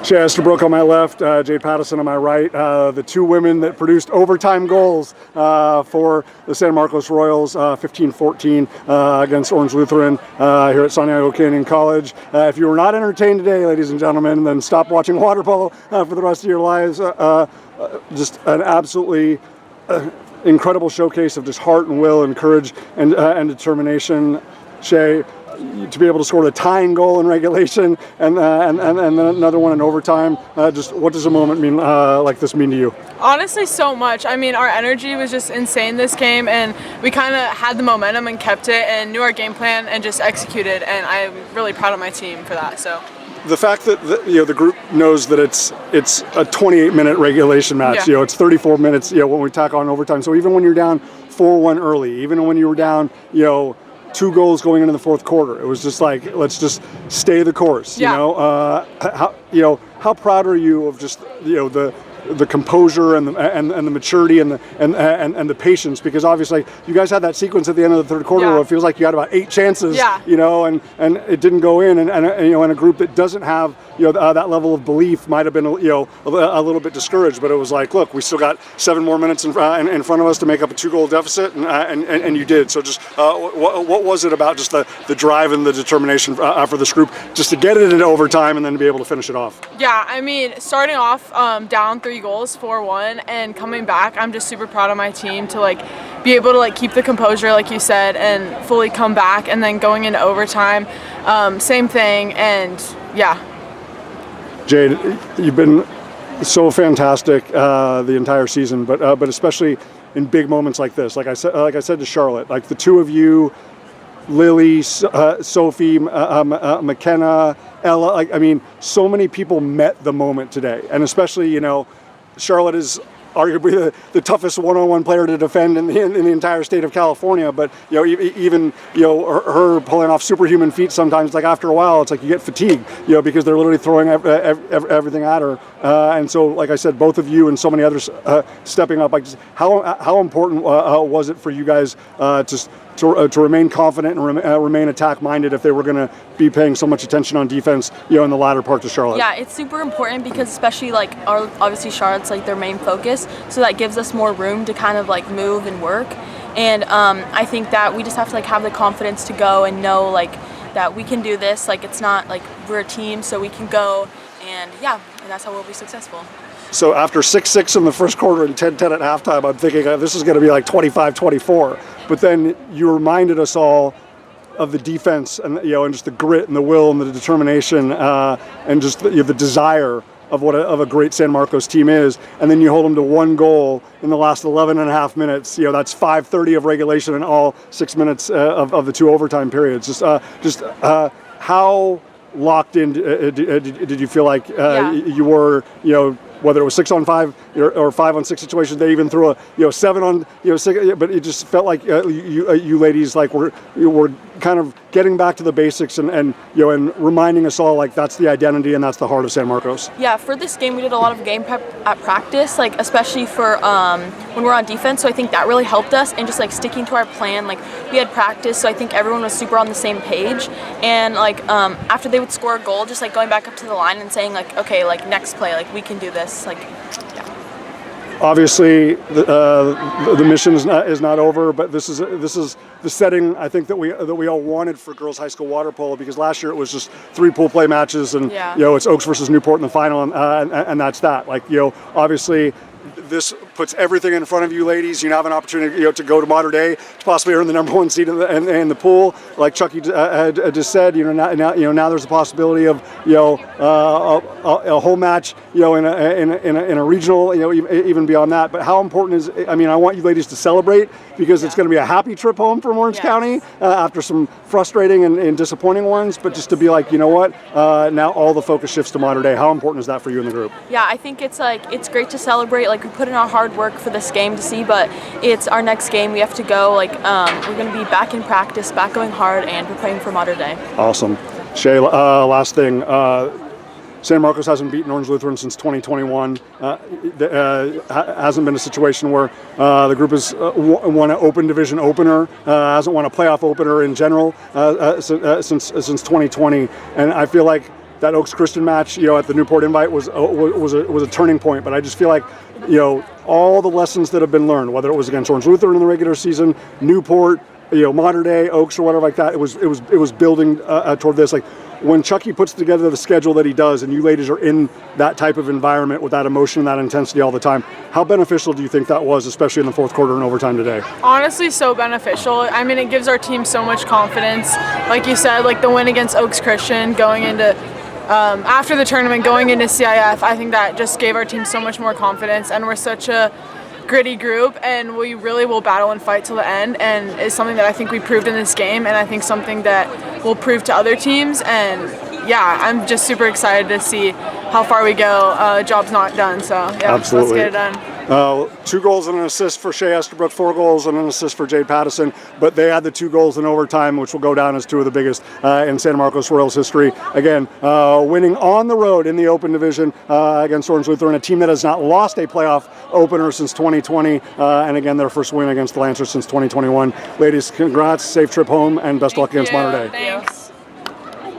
Shea Estabrook on my left, Jade Pattison on my right, the two women that produced overtime goals for the San Marcos Royals, 15-14 against Orange Lutheran here at Santiago Canyon College. If you were not entertained today, ladies and gentlemen, then stop watching water polo for the rest of your lives. Just an absolutely incredible showcase of just heart and will and courage and determination. Shea, to be able to score the tying goal in regulation and then another one in overtime, just what does a moment mean like this mean to you? Honestly, so much. I mean, our energy was just insane this game, and we kind of had the momentum and kept it and knew our game plan and just executed, and I'm really proud of my team for that. So the fact that the group knows that it's a 28-minute regulation match, yeah. It's 34 minutes, when we tack on overtime. So even when you're down 4-1 early, even when you were down, 2 goals going into the fourth quarter, it was just like, let's just stay the course. Yeah. How proud are you of just the composure and the maturity and the patience, because obviously you guys had that sequence at the end of the third quarter where it feels like you had about 8 chances, and it didn't go in, and a group that doesn't have that level of belief might have been a little bit discouraged, but it was like, look, we still got 7 more minutes in front of us to make up a 2-goal deficit, and you did. So just what was it about just the drive and the determination for this group just to get it into overtime and then to be able to finish it off? Yeah, I mean, starting off down 3 goals, 4-1, and coming back, I'm just super proud of my team to be able to keep the composure, like you said, and fully come back, and then going into overtime, same thing, and yeah. Jade, you've been so fantastic the entire season, but especially in big moments like this. Like I said to Charlotte, like the two of you, Lily, Sophie, McKenna, Ella, so many people met the moment today, and especially, Charlotte is arguably the toughest one-on-one player to defend in the entire state of California, but even her pulling off superhuman feats sometimes, like after a while it's like you get fatigued, because they're literally throwing everything at her, and so like I said, both of you and so many others stepping up. Like, how important was it for you guys to remain confident and remain attack-minded if they were going to be paying so much attention on defense, in the latter part to Charlotte? Yeah, it's super important because especially obviously Charlotte's their main focus, so that gives us more room to kind of move and work. And I think that we just have to have the confidence to go and know that we can do this. It's not we're a team, so we can go, and that's how we'll be successful. So after 6-6 in the first quarter and 10-10 at halftime, I'm thinking this is going to be 25-24. But then you reminded us all of the defense and and just the grit and the will and the determination and just the desire of what a great San Marcos team is. And then you hold them to 1 goal in the last 11 and a half minutes. That's 5:30 of regulation and all 6 minutes of the 2 overtime periods. Just how locked in did you feel like you were, whether it was 6-on-5 or 5-on-6 situations? They even threw a 7-on 6, but it just felt like you ladies were kind of getting back to the basics and reminding us all that's the identity and that's the heart of San Marcos. Yeah, for this game we did a lot of game prep at practice, especially for when we're on defense. So I think that really helped us, and just sticking to our plan. We had practice, so I think everyone was super on the same page. And after they would score a goal, just going back up to the line and saying okay, next play, we can do this. Obviously, the mission is not over, but this is the setting I think that we all wanted for girls high school water polo, because last year it was just 3 pool play matches, and it's Oaks versus Newport in the final, and that's that. Obviously, this puts everything in front of you, ladies. You have an opportunity, to go to Mater Dei to possibly earn the #1 seed in the pool. Like Chucky had just said, now there's a possibility of a whole match, in a regional, even beyond that. But how important is? I want you ladies to celebrate, because it's going to be a happy trip home from Orange County after some frustrating and disappointing ones. But just to be now all the focus shifts to Mater Dei. How important is that for you in the group? Yeah, I think it's great to celebrate. We put in our hard work for this game to see, but it's our next game. We have to go. We're going to be back in practice, back going hard, and preparing for Mater Dei. Awesome. Shea, last thing. San Marcos hasn't beaten Orange Lutheran since 2021. Hasn't been a situation where the group has won an open division opener, hasn't won a playoff opener in general since 2020. And I feel like that Oaks Christian match, at the Newport Invite was a turning point. But I just feel like, all the lessons that have been learned, whether it was against Orange Lutheran in the regular season, Newport, modern day Oaks or whatever like that, it was building toward this. Like when Chucky puts together the schedule that he does, and you ladies are in that type of environment with that emotion and that intensity all the time, how beneficial do you think that was, especially in the fourth quarter and overtime today? Honestly, so beneficial. I mean, it gives our team so much confidence. Like you said, like the win against Oaks Christian, going into after the tournament, going into CIF, I think that just gave our team so much more confidence, and we're such a gritty group, and we really will battle and fight till the end, and it's something that I think we proved in this game, and I think something that we'll prove to other teams. And yeah, I'm just super excited to see how far we go. Job's not done, so yeah, Absolutely. Let's get it done. 2 goals and an assist for Shea Estabrook, 4 goals and an assist for Jade Pattison, but they had the 2 goals in overtime, which will go down as 2 of the biggest in San Marcos Royals history. Again, winning on the road in the Open Division against Orange Lutheran, a team that has not lost a playoff opener since 2020, and again, their first win against the Lancers since 2021. Ladies, congrats, safe trip home, and best luck against Mater Dei. Thanks.